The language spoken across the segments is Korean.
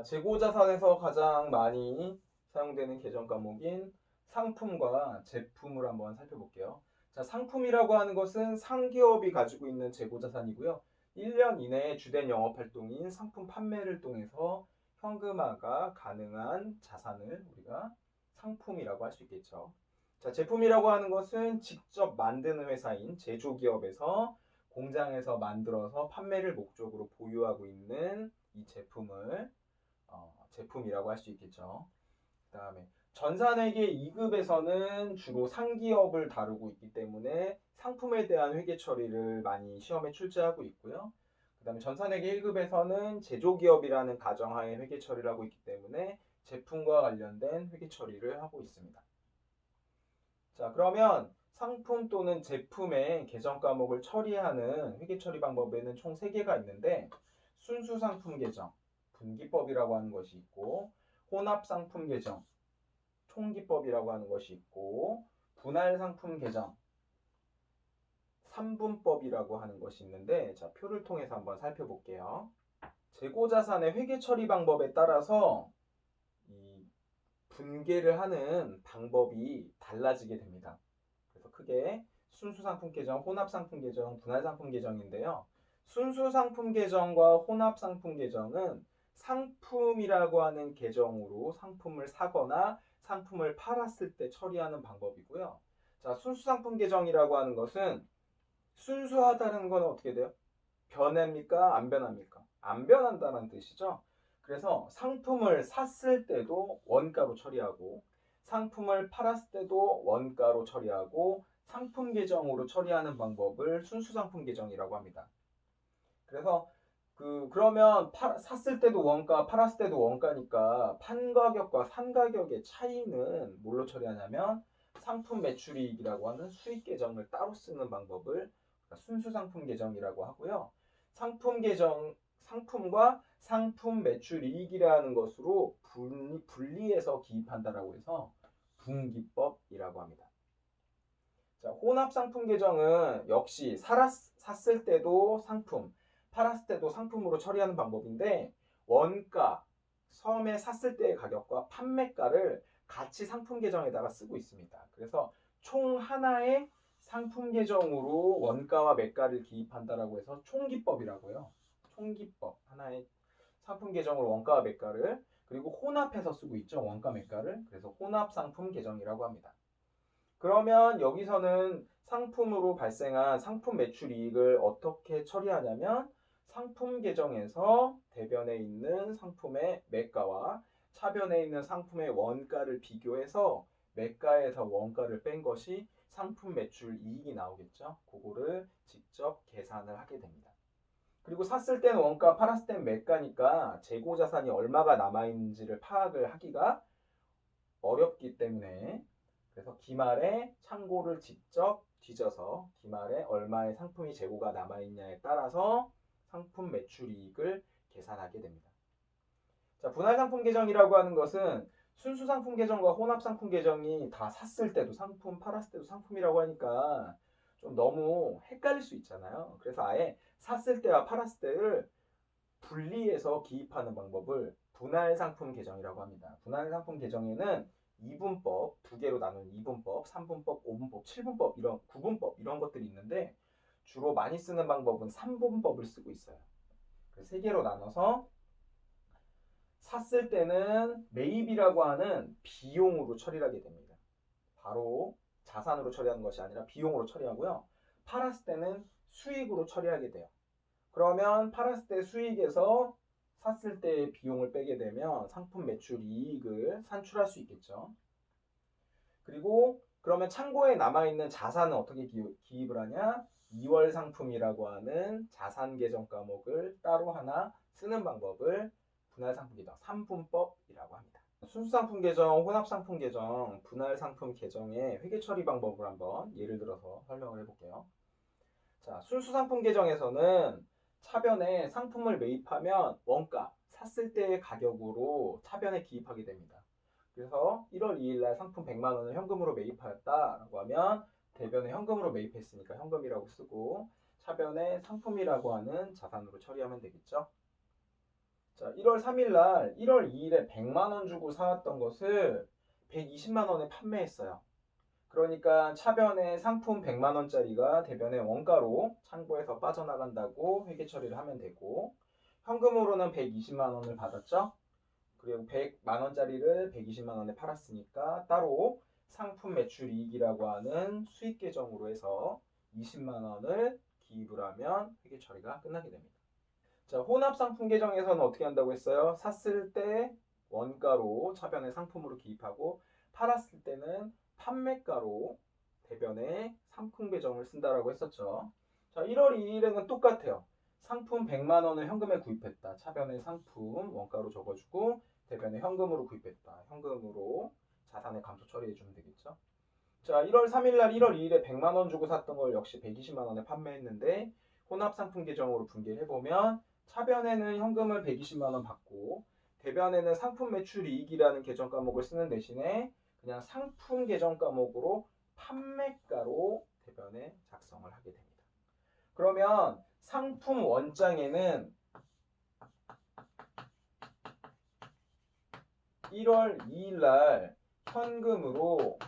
재고자산에서 가장 많이 사용되는 계정 과목인 상품과 제품을 한번 살펴볼게요. 상품이라고 하는 것은 상기업이 가지고 있는 재고자산이고요. 1년 이내에 주된 영업활동인 상품 판매를 통해서 현금화가 가능한 자산을 우리가 상품이라고 할 수 있겠죠. 제품이라고 하는 것은 직접 만드는 회사인 제조기업에서 공장에서 만들어서 판매를 목적으로 보유하고 있는 이 제품을 제품이라고 할 수 있겠죠. 그 다음에 전산회계 2급에서는 주로 상기업을 다루고 있기 때문에 상품에 대한 회계 처리를 많이 시험에 출제하고 있고요. 그 다음에 전산회계 1급에서는 제조기업이라는 가정하에 회계 처리를 하고 있기 때문에 제품과 관련된 회계 처리를 하고 있습니다. 그러면 상품 또는 제품의 계정 과목을 처리하는 회계 처리 방법에는 총 3개가 있는데 순수 상품 계정, 분기법이라고 하는 것이 있고 혼합 상품 계정, 총기법이라고 하는 것이 있고 분할 상품 계정, 삼분법이라고 하는 것이 있는데 표를 통해서 한번 살펴볼게요. 재고자산의 회계 처리 방법에 따라서 이 분계를 하는 방법이 달라지게 됩니다. 그래서 크게 순수상품 계정, 혼합상품 계정, 분할상품 계정인데요. 순수상품 계정과 혼합상품 계정은 상품이라고 하는 계정으로 상품을 사거나 상품을 팔았을 때 처리하는 방법이고요. 순수상품 계정이라고 하는 것은 순수하다는 건 어떻게 돼요? 변합니까? 안 변합니까? 안 변한다는 뜻이죠. 그래서 상품을 샀을 때도 원가로 처리하고 상품을 팔았을 때도 원가로 처리하고 상품 계정으로 처리하는 방법을 순수상품 계정이라고 합니다. 그래서 그러면 샀을 때도 원가, 팔았을 때도 원가니까 판 가격과 산 가격의 차이는 뭘로 처리하냐면 상품 매출이익이라고 하는 수익 계정을 따로 쓰는 방법을 순수 상품 계정이라고 하고요. 상품 계정, 상품과 상품 매출이익이라는 것으로 분리해서 기입한다라고 해서 분기법이라고 합니다. 혼합 상품 계정은 역시 샀을 때도 상품, 팔았을 때도 상품으로 처리하는 방법인데 원가, 처음에 샀을 때의 가격과 판매가를 같이 상품 계정에다가 쓰고 있습니다. 그래서 총 하나의 상품 계정으로 원가와 매가를 기입한다라고 해서 총기법이라고요. 총기법. 하나의 상품 계정으로 원가와 매가를 그리고 혼합해서 쓰고 있죠. 원가 매가를. 그래서 혼합 상품 계정이라고 합니다. 그러면 여기서는 상품으로 발생한 상품 매출 이익을 어떻게 처리하냐면 상품 계정에서 대변에 있는 상품의 매가와 차변에 있는 상품의 원가를 비교해서 매가에서 원가를 뺀 것이 상품 매출 이익이 나오겠죠. 그거를 직접 계산을 하게 됩니다. 그리고 샀을 때는 원가, 팔았을 때는 매가니까 재고 자산이 얼마가 남아있는지를 파악을 하기가 어렵기 때문에 그래서 기말에 창고를 직접 뒤져서 기말에 얼마의 상품이 재고가 남아있냐에 따라서 상품 매출이익을 계산하게 됩니다. 분할상품 계정이라고 하는 것은 순수상품 계정과 혼합상품 계정이 다 샀을 때도 상품, 팔았을 때도 상품이라고 하니까 좀 너무 헷갈릴 수 있잖아요. 그래서 아예 샀을 때와 팔았을 때를 분리해서 기입하는 방법을 분할상품 계정이라고 합니다. 분할상품 계정에는 2분법, 두 개로 나눈 2분법, 3분법, 5분법, 7분법, 이런 9분법 이런 것들이 있는데 주로 많이 쓰는 방법은 3분법을 쓰고 있어요. 세 개로 나눠서 샀을 때는 매입이라고 하는 비용으로 처리를 하게 됩니다. 바로 자산으로 처리하는 것이 아니라 비용으로 처리하고요. 팔았을 때는 수익으로 처리하게 돼요. 그러면 팔았을 때 수익에서 샀을 때 비용을 빼게 되면 상품 매출 이익을 산출할 수 있겠죠. 그리고 그러면 창고에 남아있는 자산은 어떻게 기입을 하냐? 2월 상품이라고 하는 자산 계정 과목을 따로 하나 쓰는 방법을 분할상품 계정 3분법이라고 합니다. 순수상품 계정, 혼합상품 계정, 분할상품 계정의 회계 처리 방법을 한번 예를 들어서 설명을 해볼게요. 순수상품 계정에서는 차변에 상품을 매입하면 원가, 샀을 때의 가격으로 차변에 기입하게 됩니다. 그래서 1월 2일 날 상품 100만 원을 현금으로 매입하였다라고 하면 대변에 현금으로 매입했으니까 현금이라고 쓰고 차변에 상품이라고 하는 자산으로 처리하면 되겠죠. 자, 1월 3일 날 1월 2일에 100만 원 주고 사왔던 것을 120만 원에 판매했어요. 그러니까 차변에 상품 100만 원짜리가 대변에 원가로 창고에서 빠져나간다고 회계 처리를 하면 되고, 현금으로는 120만 원을 받았죠. 그리고 100만 원짜리를 120만 원에 팔았으니까 따로 상품 매출 이익이라고 하는 수익 계정으로 해서 20만 원을 기입을 하면 회계 처리가 끝나게 됩니다. 자, 혼합 상품 계정에서는 어떻게 한다고 했어요? 샀을 때 원가로 차변에 상품으로 기입하고, 팔았을 때는 판매가로 대변에 상품 계정을 쓴다라고 했었죠. 자, 1월 2일에는 똑같아요. 상품 100만 원을 현금에 구입했다. 차변에 상품 원가로 적어주고 대변에 현금으로 구입했다. 현금으로 자산의 감소 처리해 주면 되겠죠. 자, 1월 3일 날 1월 2일에 100만 원 주고 샀던 걸 역시 120만 원에 판매했는데, 혼합 상품 계정으로 분개를 해보면 차변에는 현금을 120만 원 받고 대변에는 상품 매출 이익이라는 계정 과목을 쓰는 대신에 그냥 상품 계정 과목으로 판매가로 대변에 작성을 하게 됩니다. 그러면 상품 원장에는 1월 2일 날 현금으로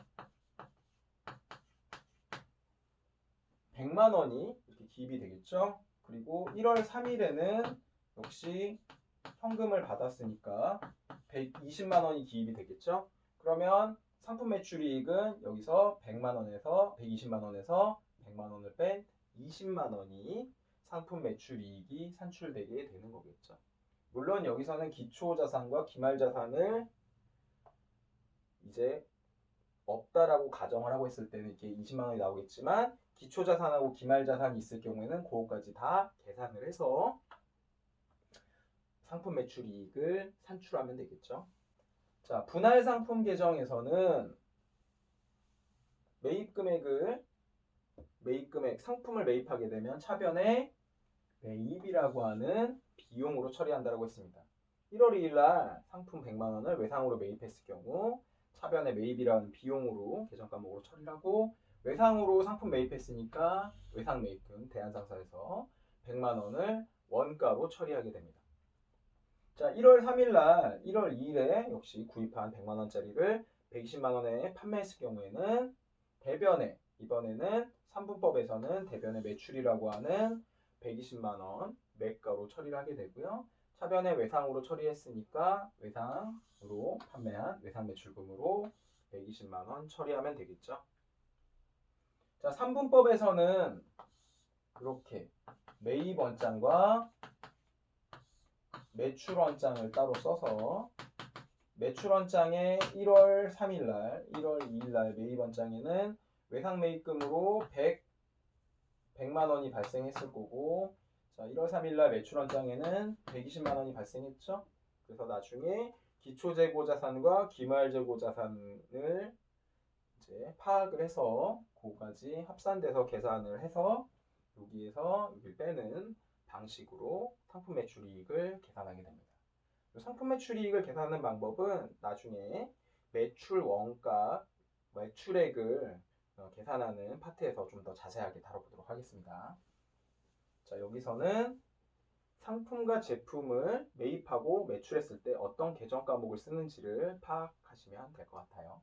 100만 원이 이렇게 기입이 되겠죠. 그리고 1월 3일에는 역시 현금을 받았으니까 120만 원이 기입이 되겠죠. 그러면 상품 매출 이익은 여기서 100만 원에서 120만 원에서 100만 원을 뺀 20만 원이 상품 매출 이익이 산출되게 되는 거겠죠. 물론 여기서는 기초자산과 기말자산을 이제 없다라고 가정을 하고 있을 때는 이렇게 20만 원이 나오겠지만, 기초자산하고 기말자산이 있을 경우에는 그거까지 다 계산을 해서 상품 매출 이익을 산출하면 되겠죠. 자, 분할 상품 계정에서는 매입 금액, 상품을 매입하게 되면 차변에 매입이라고 하는 비용으로 처리한다고 했습니다. 1월 2일 날 상품 100만 원을 외상으로 매입했을 경우 차변에 매입이라는 비용으로 계정 과목으로 처리하고, 외상으로 상품 매입했으니까 외상 매입금 대한상사에서 100만 원을 원가로 처리하게 됩니다. 자, 1월 3일 날 1월 2일에 역시 구입한 100만 원짜리를 120만 원에 판매했을 경우에는 대변에, 이번에는 3분법에서는 대변의 매출이라고 하는 120만 원 매가로 처리를 하게 되고요. 차변에 외상으로 처리했으니까 외상으로 판매한 외상 매출금으로 120만 원 처리하면 되겠죠. 자, 3분법에서는 이렇게 매입 원장과 매출 원장을 따로 써서, 매출 원장에 1월 3일 날, 1월 2일 날 매입 원장에는 외상 매입금으로 100만 원이 발생했을 거고, 자, 1월 3일 날 매출 원장에는 120만 원이 발생했죠. 그래서 나중에 기초재고자산과 기말재고자산을 이제 파악을 해서 그거까지 합산돼서 계산을 해서 여기에서 여기를 빼는 방식으로 상품 매출 이익을 계산하게 됩니다. 상품 매출 이익을 계산하는 방법은 나중에 매출 원가, 매출액을 계산하는 파트에서 좀 더 자세하게 다뤄보도록 하겠습니다. 자, 여기서는 상품과 제품을 매입하고 매출했을 때 어떤 계정 과목을 쓰는지를 파악하시면 될 것 같아요.